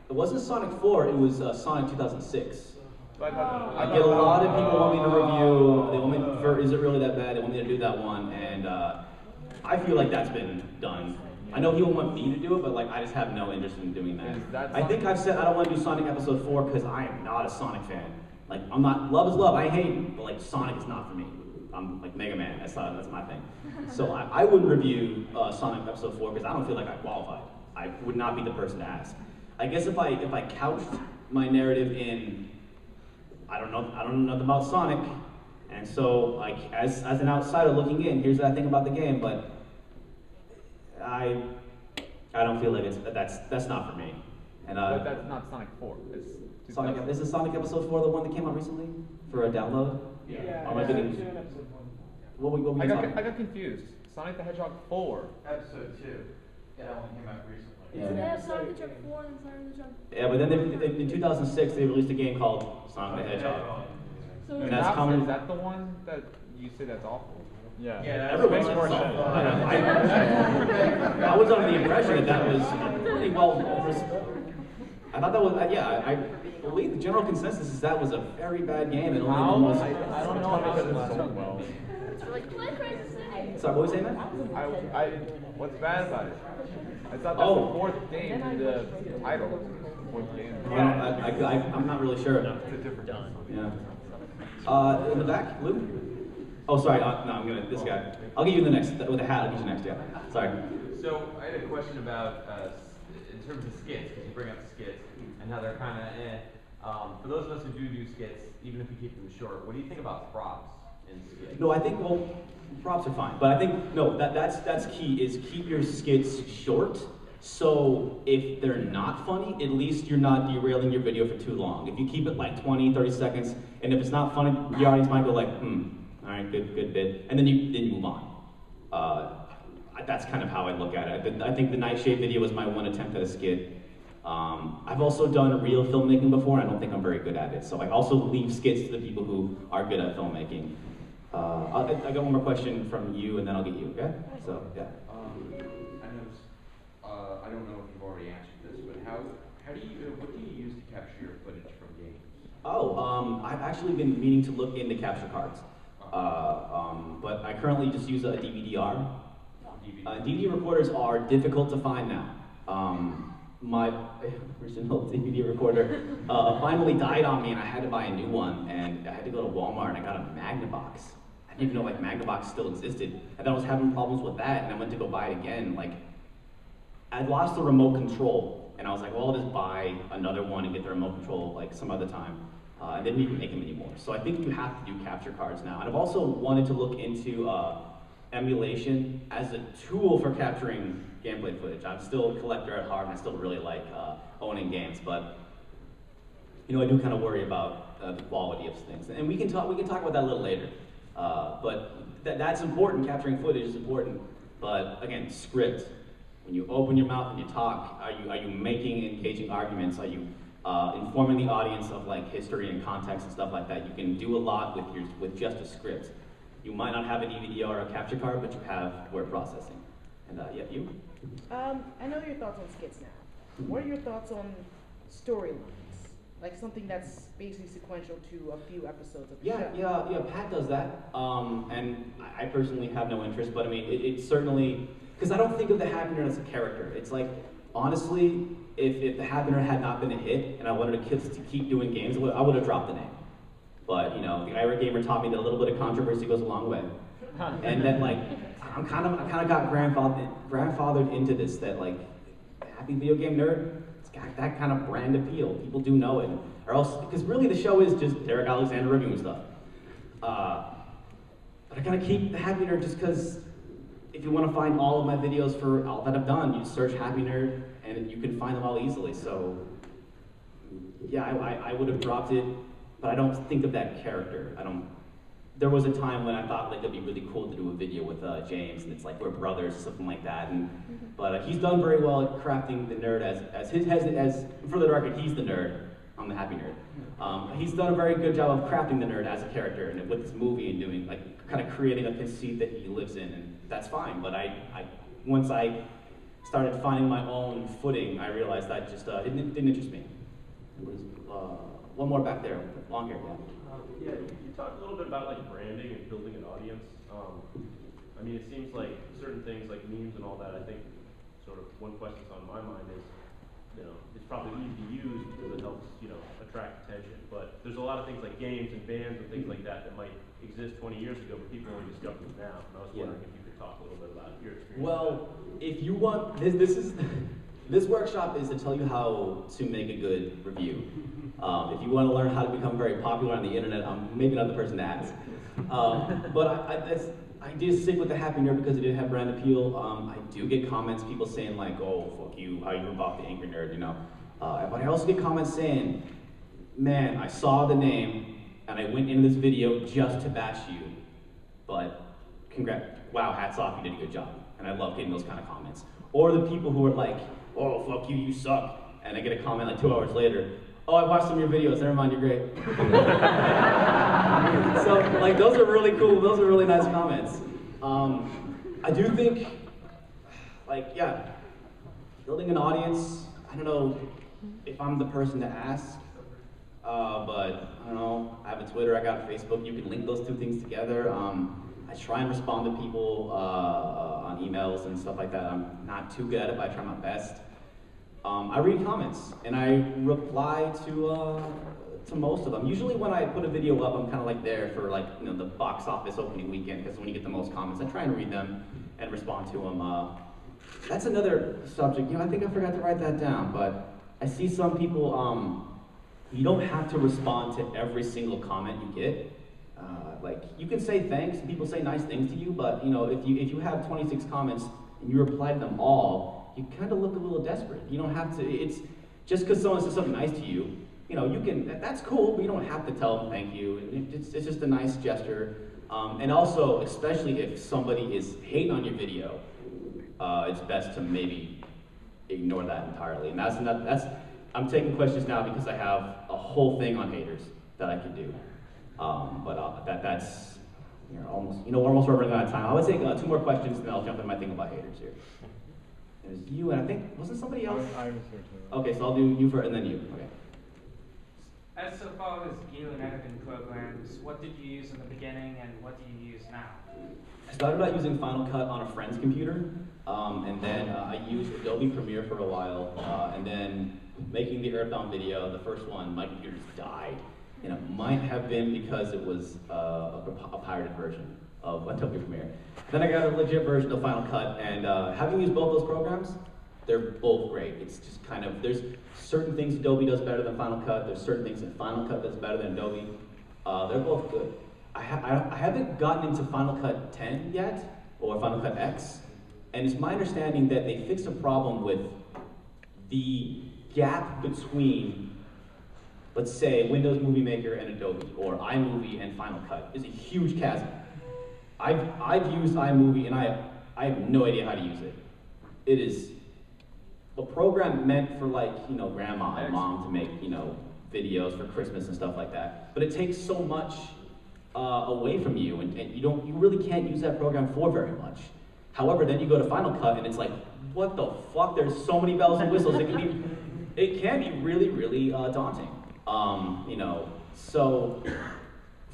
It wasn't Sonic 4, it was Sonic 2006. I get a lot of people want me to review. They want me for Is It Really That Bad? They want me to do that one, and I feel like that's been done. I know he will want me to do it, but like I just have no interest in doing that. I think I've said I don't want to do Sonic Episode 4 because I am not a Sonic fan. Like I'm not. Love is love. I hate him, but like Sonic is not for me. I'm like Mega Man. That's my thing. So I wouldn't review Sonic Episode 4 because I don't feel like I qualified. I would not be the person to ask. I guess if I couched my narrative in I don't know nothing about Sonic, and so like as an outsider looking in, here's what I think about the game, but I don't feel like that's not for me. And But that's not Sonic 4. It's Sonic, is this Sonic Episode 4 the one that came out recently for a download? Yeah. Or am I thinking? Episode 2 and episode 1. What we I talking? got confused. Sonic the Hedgehog 4. Episode 2. That one came out recently. Yeah. They have Sonic the Hedgehog 4 and Sonic the Hedgehog. Yeah, but then in 2006 they released a game called Sonic the Hedgehog. So And is that's that- coming. Is that the one that you say that's awful? Yeah. Yeah, that's Everyone makes more says sense. I was under the impression that was pretty well. I thought that was I believe the general consensus is that was a very bad game and only How? almost. I don't know how it's sold well. Sorry, what was you saying, man? What's bad about it? I thought that's Oh. the fourth game in the title. Fourth game. I'm not really sure. It's a different game. Yeah. In the back, Luke. Oh, sorry. No, I'm gonna this guy. I'll get you the next with the hat. I'll get you next. Yeah. Sorry. So I had a question about in terms of skits, because you bring up skits and how they're kind of for those of us who do skits, even if you keep them short, what do you think about props in skits? No, I think props are fine, but I think no. That's key. Is keep your skits short. So if they're not funny, at least you're not derailing your video for too long. If you keep it like 20, 30 seconds, and if it's not funny, the audience might go like, all right, good bit, and then you move on. That's kind of how I look at it. I think the Nightshade video was my one attempt at a skit. I've also done real filmmaking before, and I don't think I'm very good at it. So I also leave skits to the people who are good at filmmaking. I got one more question from you, and then I'll get you, okay? So, yeah. I don't know if you've already answered this, but what do you use to capture your footage from games? I've actually been meaning to look into capture cards. But I currently just use a DVD-R. DVD recorders are difficult to find now. My original DVD recorder finally died on me, and I had to buy a new one, and I had to go to Walmart, and I got a Magnavox. I didn't even know like Magnavox still existed, and then I was having problems with that, and I went to go buy it again. Like, I'd lost the remote control, and I was like, well, I'll just buy another one and get the remote control like some other time. I didn't even make them anymore. So I think you have to do capture cards now. And I've also wanted to look into emulation as a tool for capturing gameplay footage. I'm still a collector at heart, and I still really like owning games, but I do kind of worry about the quality of things. And we can talk about that a little later. But that's important. Capturing footage is important. But again, script. When you open your mouth and you talk, are you making engaging arguments? Are you informing the audience of like history and context and stuff like that? You can do a lot with just a script. You might not have a DVD or a capture card, but you have word processing. And yeah, you? I know your thoughts on skits now. What are your thoughts on storylines? Like something that's basically sequential to a few episodes of the show. Yeah, Pat does that. And I personally have no interest, but I mean, it's certainly, because I don't think of the Happy Nerd as a character. It's like, honestly, if the Happy Nerd had not been a hit and I wanted to keep doing games, I would have dropped the name. But, the Ira Gamer taught me that a little bit of controversy goes a long way. And then, like, I kind of got grandfathered into this, that, like, Happy Video Game Nerd, it's got that kind of brand appeal. People do know it. Or else, because really the show is just Derek Alexander reviewing stuff. But I kind of keep the Happy Nerd just because if you want to find all of my videos for all that I've done, you search Happy Nerd and you can find them all easily. So, yeah, I would have dropped it, but I don't think of that character. There was a time when I thought like it'd be really cool to do a video with James, and it's like we're brothers, something like that. But he's done very well at crafting the nerd as for the record, he's the nerd. I'm the Happy Nerd. He's done a very good job of crafting the nerd as a character, and with this movie and doing like kind of creating a conceit that he lives in, and that's fine. But once I started finding my own footing, I realized that just didn't interest me. It was one more back there, long hair. Yeah, you talked a little bit about like branding and building an audience. I mean, it seems like certain things like memes and all that, I think sort of one question that's on my mind is, it's probably easy to use because it helps, attract attention. But there's a lot of things like games and bands and things like that that might exist 20 years ago, but people only discover them now. And I was wondering if you could talk a little bit about your experience. Well, if you want, this This workshop is to tell you how to make a good review. If you want to learn how to become very popular on the internet, I'm maybe not the person to ask. But I did stick with the Happy Nerd because it did have brand appeal. I do get comments, people saying like, oh, fuck you, how you rip off the Angry Nerd, you know. But I also get comments saying, man, I saw the name and I went into this video just to bash you. But wow, hats off, you did a good job. And I love getting those kind of comments. Or the people who are like, oh, fuck you, you suck. And I get a comment like 2 hours later, oh, I watched some of your videos, never mind, you're great. So, like, those are really cool, those are really nice comments. I do think, like, yeah, building an audience, I don't know if I'm the person to ask, but I don't know, I have a Twitter, I got a Facebook, you can link those two things together. I try and respond to people on emails and stuff like that. I'm not too good at it, but I try my best. I read comments and I reply to most of them. Usually when I put a video up, I'm kind of like there for like, you know, the box office opening weekend, because when you get the most comments, I try and read them and respond to them. That's another subject. You know, I think I forgot to write that down, but I see some people, you don't have to respond to every single comment you get. Like, you can say thanks, and people say nice things to you, but you know, if you have 26 comments and you reply to them all, you kind of look a little desperate. You don't have to, it's just because someone says something nice to you, you know, you can, that's cool, but you don't have to tell them thank you. It's just a nice gesture. And also, especially if somebody is hating on your video, it's best to maybe ignore that entirely. And I'm taking questions now because I have a whole thing on haters that I could do. That's, we're almost running out of time. I would take 2 more questions and then I'll jump into my thing about haters here. There's you, and I think, wasn't somebody else? I was here too. Okay, so I'll do you first and then you. Okay. As so far as gear and editing programs, what did you use in the beginning and what do you use now? I started out using Final Cut on a friend's computer, and then I used Adobe Premiere for a while, and then making the Earthbound video, the first one, my computer just died. And it might have been because it was a pirated version of Adobe Premiere. Then I got a legit version of Final Cut, and having used both those programs, they're both great. It's just kind of, there's certain things Adobe does better than Final Cut, there's certain things that Final Cut does better than Adobe. They're both good. I haven't gotten into Final Cut 10 yet, or Final Cut X, and it's my understanding that they fixed a problem with the gap between, let's say, Windows Movie Maker and Adobe, or iMovie and Final Cut is a huge chasm. I've used iMovie and I have no idea how to use it. It is a program meant for, like, you know, grandma and mom to make, you know, videos for Christmas and stuff like that. But it takes so much away from you, and you really can't use that program for very much. However, then you go to Final Cut and it's like, what the fuck? There's so many bells and whistles. It can be really, really daunting. You know, so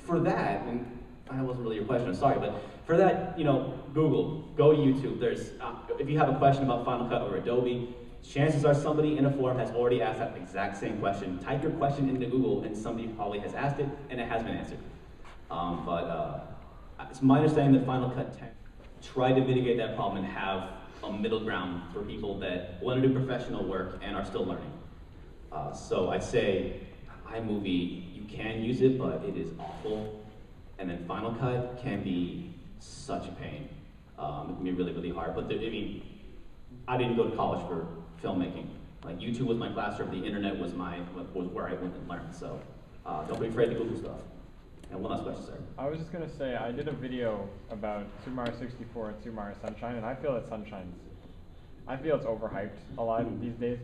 for that, and that wasn't really your question, I'm sorry, but for that, you know, Google, go to YouTube. There's, if you have a question about Final Cut or Adobe, chances are somebody in a forum has already asked that exact same question. Type your question into Google and somebody probably has asked it and it has been answered. It's my understanding that Final Cut 10 tried to mitigate that problem and have a middle ground for people that want to do professional work and are still learning. So I'd say iMovie, you can use it, but it is awful. And then Final Cut can be such a pain. It can be really, really hard. But I didn't go to college for filmmaking. Like, YouTube was my classroom, the internet was where I went and learned. So don't be afraid to Google stuff. And one last question, sir. I was just gonna say, I did a video about Super Mario 64 and Super Mario Sunshine, and I feel it's overhyped a lot these days.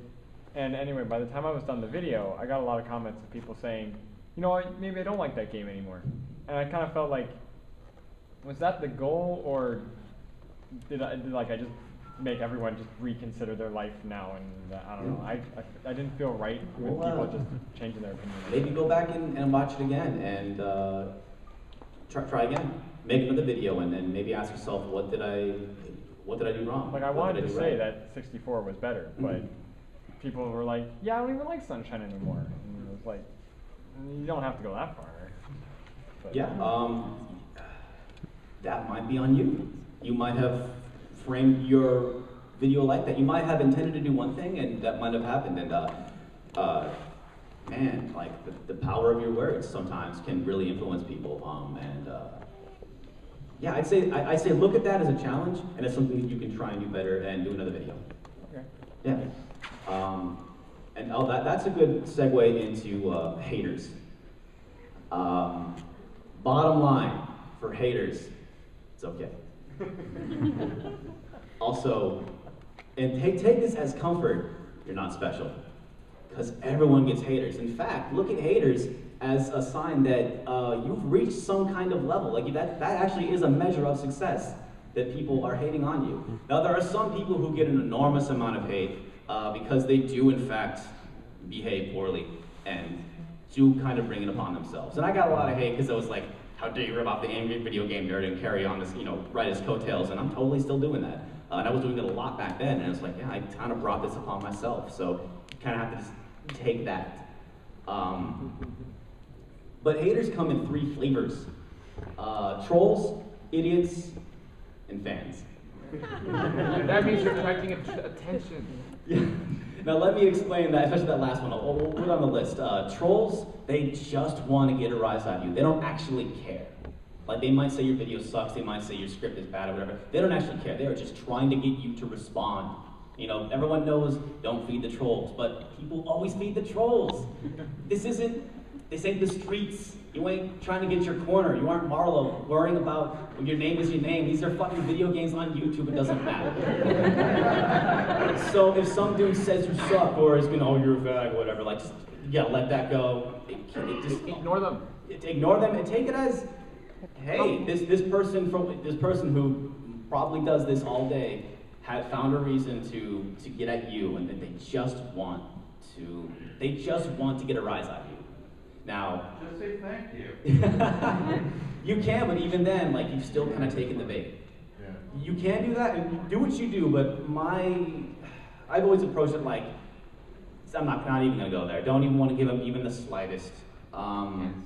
And anyway, by the time I was done the video, I got a lot of comments of people saying, you know what, maybe I don't like that game anymore. And I kind of felt like, was that the goal, or did I just make everyone just reconsider their life now? And I don't know, I didn't feel right with people just changing their opinion. Maybe go back and watch it again and try again. Make another video and then maybe ask yourself, what did I do wrong? Like, I wanted to say that 64 was better, but people were like, yeah, I don't even like Sunshine anymore. And it was like, you don't have to go that far. But yeah, that might be on you. You might have framed your video like that. You might have intended to do one thing, and that might have happened. And man, like the power of your words sometimes can really influence people. Yeah, I'd say look at that as a challenge, and it's something that you can try and do better and do another video. Okay. Yeah. And that's a good segue into haters. Bottom line for haters, it's okay. Also, and take this as comfort, you're not special. Because everyone gets haters. In fact, look at haters as a sign that you've reached some kind of level. Like that actually is a measure of success, that people are hating on you. Now, there are some people who get an enormous amount of hate because they do, in fact, behave poorly and do kind of bring it upon themselves. And I got a lot of hate because I was like, how dare you rip off the angry video game nerd and carry on this, ride his coattails, and I'm totally still doing that. And I was doing it a lot back then, and it's like, yeah, I kind of brought this upon myself, so you kind of have to just take that. But haters come in 3 flavors. Trolls, idiots, and fans. That means you're attracting attention. Yeah. Now let me explain that, especially that last one. We'll put it on the list. Trolls, they just want to get a rise out of you. They don't actually care. Like, they might say your video sucks, they might say your script is bad or whatever. They don't actually care. They are just trying to get you to respond. Everyone knows don't feed the trolls, but people always feed the trolls. This ain't the streets. You ain't trying to get your corner. You aren't Marlo worrying about when your name is your name. These are fucking video games on YouTube. It doesn't matter. So if some dude says you suck or is oh, you're a fag or whatever, like, just, let that go. Just ignore them. Ignore them and take it as, hey, this person who probably does this all day had found a reason to get at you, and that they just want to get a rise out of you. Now, just say thank you. You can, but even then, like, you've still kind of taken the bait. Yeah. You can do that and do what you do, but I've always approached it like, I'm not even gonna go there. Don't even want to give them even the slightest. Then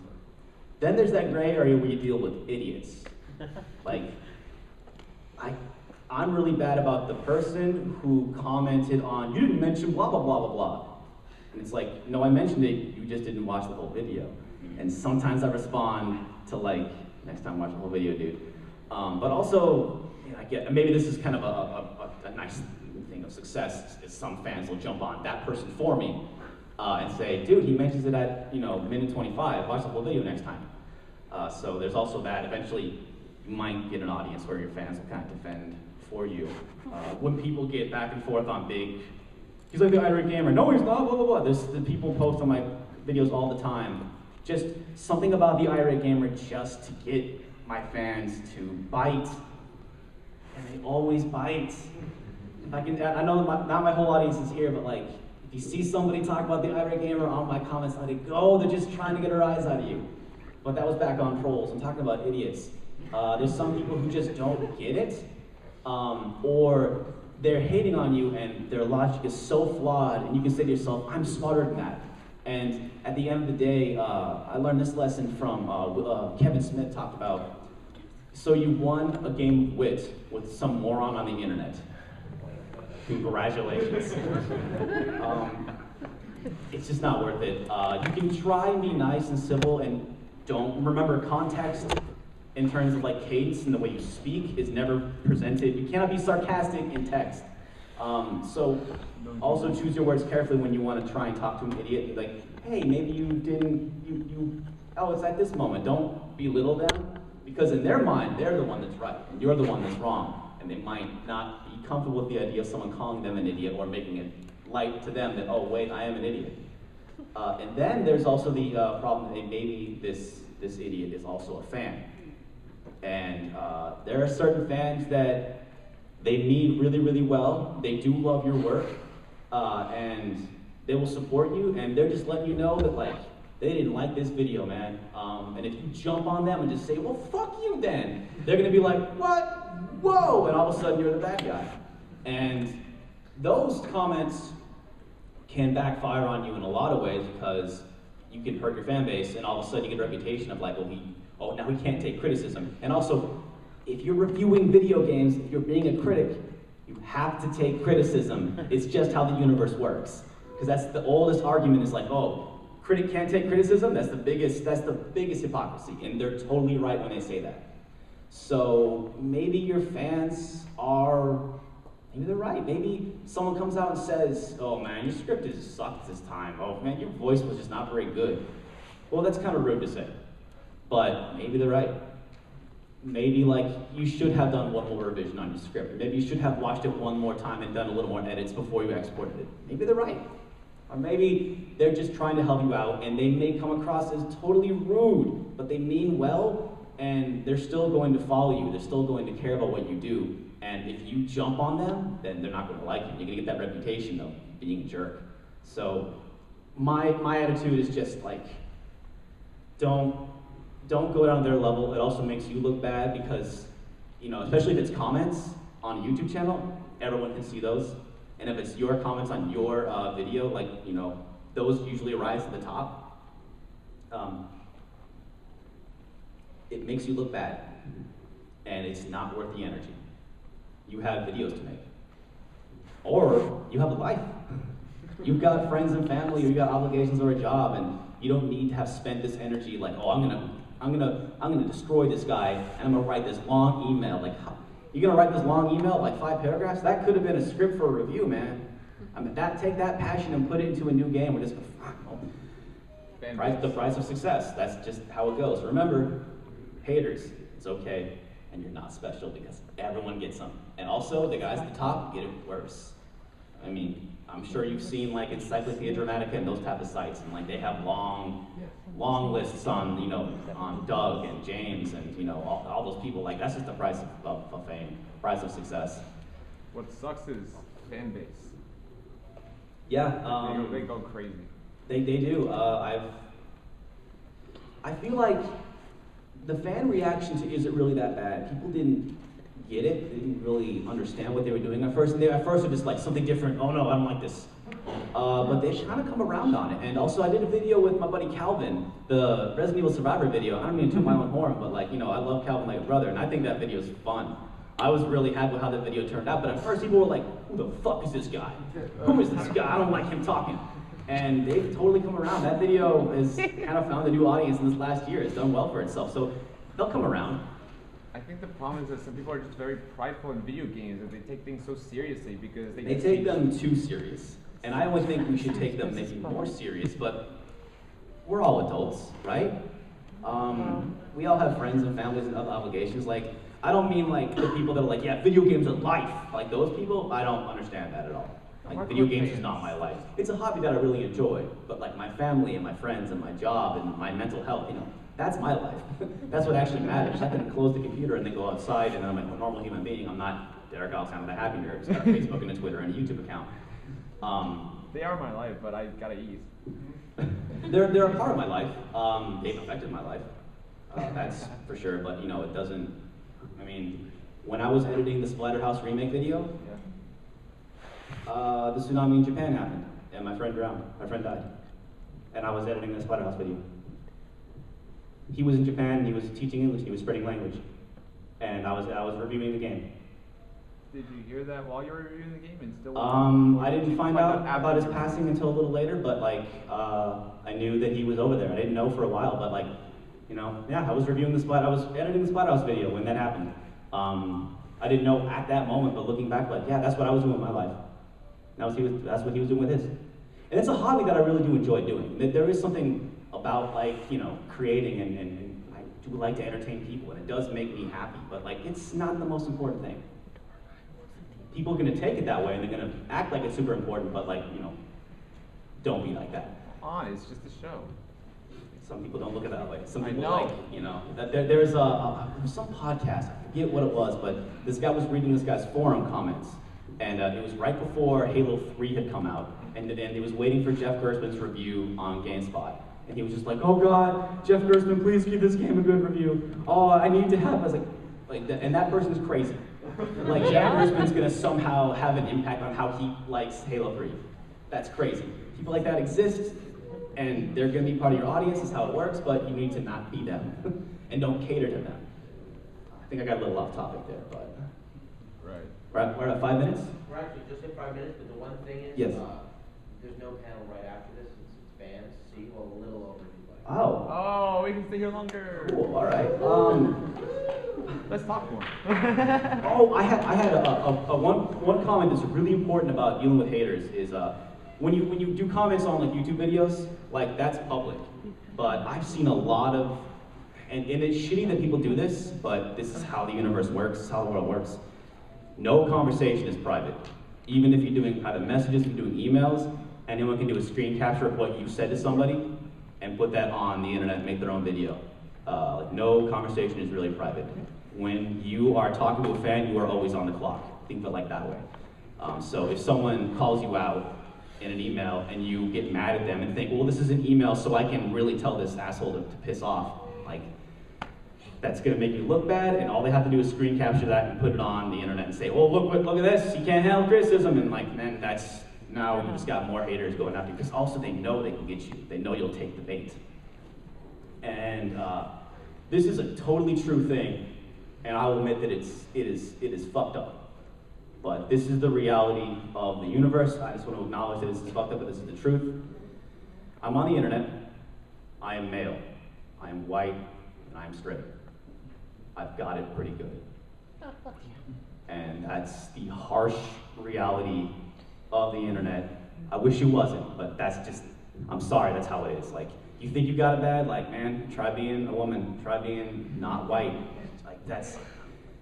there's that gray area where you deal with idiots. Like, I'm really bad about the person who commented on, you didn't mention blah, blah, blah, blah, blah. And it's like, no, I mentioned it, you just didn't watch the whole video. And sometimes I respond to like, next time watch the whole video, dude. But also, I get, maybe this is kind of a nice thing of success, is some fans will jump on that person for me and say, dude, he mentions it at, minute 25, watch the whole video next time. So there's also that. Eventually, you might get an audience where your fans will kind of defend for you. When people get back and forth on big, he's like the irate gamer, no he's not, blah, blah, blah. There's the people post on my videos all the time. Just something about the irate gamer just to get my fans to bite. And they always bite. I know not my whole audience is here, but like, if you see somebody talk about the irate gamer on my comments, I think, oh, they're just trying to get a rise out of you. But that was back on trolls. I'm talking about idiots. There's some people who just don't get it, or they're hating on you and their logic is so flawed, and you can say to yourself, I'm smarter than that. And at the end of the day, I learned this lesson from Kevin Smith talked about, so you won a game of wit with some moron on the internet. Congratulations. It's just not worth it. You can try and be nice and civil, and don't remember context in terms of like cadence and the way you speak is never presented. You cannot be sarcastic in text. So also choose your words carefully when you want to try and talk to an idiot. Like, hey, maybe you didn't, oh, it's at this moment. Don't belittle them, because in their mind, they're the one that's right, and you're the one that's wrong. And they might not be comfortable with the idea of someone calling them an idiot or making it light to them that, oh, wait, I am an idiot. And then there's also the problem that maybe this idiot is also a fan. And there are certain fans that they mean really, really well. They do love your work, and they will support you, and they're just letting you know that, like, they didn't like this video, man. And if you jump on them and just say, well, fuck you then, they're gonna be like, what? Whoa! And all of a sudden you're the bad guy. And those comments can backfire on you in a lot of ways, because you can hurt your fan base, and all of a sudden you get a reputation of like, oh, now he can't take criticism. And also, if you're reviewing video games, if you're being a critic, You have to take criticism. It's just how the universe works. Because that's the oldest argument is like, oh, critic can't take criticism? That's the biggest hypocrisy. And they're totally right when they say that. So maybe your fans are, maybe they're right. Maybe someone comes out and says, oh man, your script just sucked this time. Oh man, your voice was just not very good. Well, that's kind of rude to say. But maybe they're right. Maybe like you should have done one more revision on your script. Maybe you should have watched it one more time and done a little more edits before you exported it. Maybe they're right. Or maybe they're just trying to help you out and they may come across as totally rude, but they mean well and they're still going to follow you. They're still going to care about what you do. And if you jump on them, then they're not going to like you. You're going to get that reputation of being a jerk. So my attitude is just like, don't go down to their level. It also makes you look bad because, you know, especially if it's comments on a YouTube channel, everyone can see those. And if it's your comments on your video, like, you know, those usually rise to the top. It makes you look bad, and it's not worth the energy. You have videos to make. Or you have a life. You've got friends and family, you've got obligations or a job, and you don't need to have spent this energy like, oh, I'm gonna destroy this guy, and I'm gonna write this long email. Like, you're gonna write this long email, like 5 paragraphs? That could have been a script for a review, man. I mean, take that passion and put it into a new game. We're just the price of success. That's just how it goes. Remember, haters, it's okay, and you're not special because everyone gets them. And also, the guys at the top get it worse. I mean, I'm sure you've seen like Encyclopedia Dramatica and those type of sites, and like they have long lists on, you know, on Doug and James and, you know, all those people. Like, that's just the price of fame, price of success. What sucks is fan base. Yeah, they go crazy. They do. I feel like the fan reaction to Is It Really That Bad? People didn't get it. They didn't really understand what they were doing at first. And at first, it was just like something different. Oh no, I don't like this. But they kind of come around on it. And also, I did a video with my buddy Calvin, the Resident Evil Survivor video. I don't mean to toot my own horn, but like, you know, I love Calvin like a brother, and I think that video is fun. I was really happy with how that video turned out, but at first people were like, who the fuck is this guy? Who is this guy? I don't like him talking. And they've totally come around. That video has kind of found a new audience in this last year. It's done well for itself, so they'll come around. I think the problem is that some people are just very prideful in video games, that they take things so seriously because they take them too serious. And I always think we should take them maybe more serious, but we're all adults, right? We all have friends and families and other obligations. Like, I don't mean like the people that are like, yeah, video games are life. Like those people, I don't understand that at all. Like, video games is not my life. It's a hobby that I really enjoy, but like my family and my friends and my job and my mental health, you know, that's my life. That's what actually matters. I can close the computer and then go outside and I'm a normal human being. I'm not Derek Alexander, the Happy Nerd. It's got a Facebook and a Twitter and a YouTube account. They are my life, but I gotta ease. They're a part of my life. They've affected my life. That's for sure, but you know, it doesn't, I mean, when I was editing the Splatterhouse remake video, the tsunami in Japan happened, and my friend drowned. My friend died. And I was editing the Splatterhouse video. He was in Japan, he was teaching English, he was spreading language. And I was reviewing the game. Did you hear that while you were reviewing the game and still? I didn't find out about his passing until a little later, but like, I knew that he was over there. I didn't know for a while, but like, you know, yeah, I was editing the Splatterhouse video when that happened. I didn't know at that moment, but looking back, like, yeah, that's what I was doing with my life. That's what he was doing with his. And it's a hobby that I really do enjoy doing. There is something about, like, you know, creating and I do like to entertain people, and it does make me happy, but like, it's not the most important thing. People are gonna take it that way, and they're gonna act like it's super important, but like, you know, don't be like that. It's just a show. Some people don't look at it that way. Some people like, you know, there's some podcast, I forget what it was, but this guy was reading this guy's forum comments, and it was right before Halo 3 had come out, and he was waiting for Jeff Gerstmann's review on GameSpot. And he was just like, oh God, Jeff Gerstmann, please give this game a good review. Oh, I need to have, I was like and that person's crazy. Like, Jeff Gerstmann's gonna somehow have an impact on how he likes Halo 3. That's crazy. People like that exist, and they're gonna be part of your audience, is how it works, but you need to not be them, and don't cater to them. I think I got a little off topic there, but. We're at 5 minutes? We're actually just at 5 minutes, but the one thing is, Yes. there's no panel right after this, it's bands, so you go a little over if you'd like. Oh. Oh, we can stay here longer. Cool, all right. Let's talk more. Oh, I had one comment that's really important about dealing with haters is when you do comments on like YouTube videos, like that's public. But I've seen a lot of, and it's shitty that people do this, but this is how the universe works, this is how the world works. No conversation is private. Even if you're doing private messages, if you're doing emails, anyone can do a screen capture of what you said to somebody and put that on the internet and make their own video. Like no conversation is really private. When you are talking to a fan, you are always on the clock. Think of it like that way. So if someone calls you out in an email and you get mad at them and think, well, this is an email so I can really tell this asshole to piss off, like, that's gonna make you look bad, and all they have to do is screen capture that and put it on the internet and say, well, look at this, you can't handle criticism, and like, then that's, now you just got more haters going after you, because also they know they can get you. They know you'll take the bait. And this is a totally true thing, and I will admit that it is fucked up. But this is the reality of the universe. I just want to acknowledge that this is fucked up, but this is the truth. I'm on the internet. I am male. I am white, and I am straight. I've got it pretty good. And that's the harsh reality of the internet. I wish it wasn't, but that's just, I'm sorry, that's how it is. Like, you think you got it bad? Like, man, try being a woman, try being not white. Like, that's,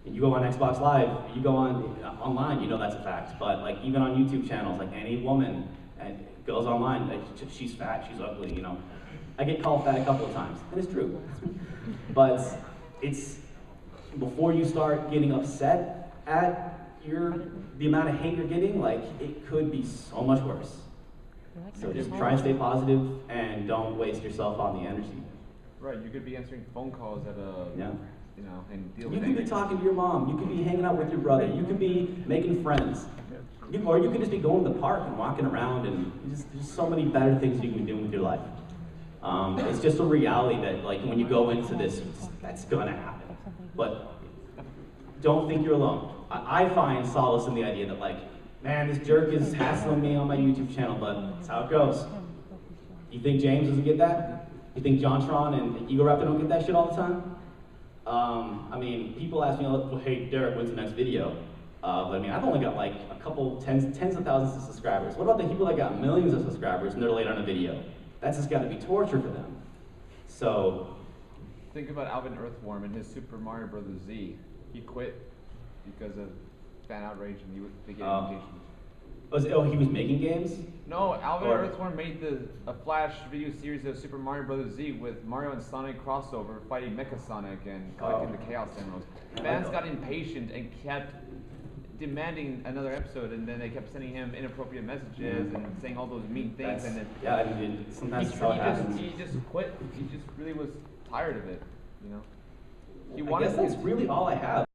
you go on Xbox Live, you go on online, you know that's a fact. But like, even on YouTube channels, like any woman goes online, like, she's fat, she's ugly, you know. I get called fat a couple of times, and it's true. But it's, before you start getting upset at the amount of hate you're getting, like, it could be so much worse. So just try and stay positive and don't waste yourself on the energy. Right, you could be answering phone calls at a, yeah. You know, and deal You with could be talking to your mom, you could be hanging out with your brother, you could be making friends. Or you could just be going to the park and walking around, and there's so many better things you can be doing with your life. It's just a reality that, like, when you go into this, that's gonna happen. But don't think you're alone. I find solace in the idea that, like, man, this jerk is hassling me on my YouTube channel, but that's how it goes. You think James doesn't get that? You think JonTron and Ego Raptor don't get that shit all the time? I mean, people ask me, well, hey, Derek, when's the next video? But I mean, I've only got like a couple, tens of thousands of subscribers. What about the people that got millions of subscribers and they're late on a video? That's just gotta be torture for them. So. Think about Alvin Earthworm and his Super Mario Bros. Z. He quit because of fan outrage and he began engagement. He was making games? No, Alvin Earthworm made a Flash video series of Super Mario Bros. Z with Mario and Sonic crossover, fighting Mecha Sonic and collecting the Chaos Emeralds. Fans got impatient and kept demanding another episode, and then they kept sending him inappropriate messages and saying all those mean things. And then yeah, I mean, sometimes that's how it happens. He just quit. He just really was tired of it, you know. I guess that's really all I have.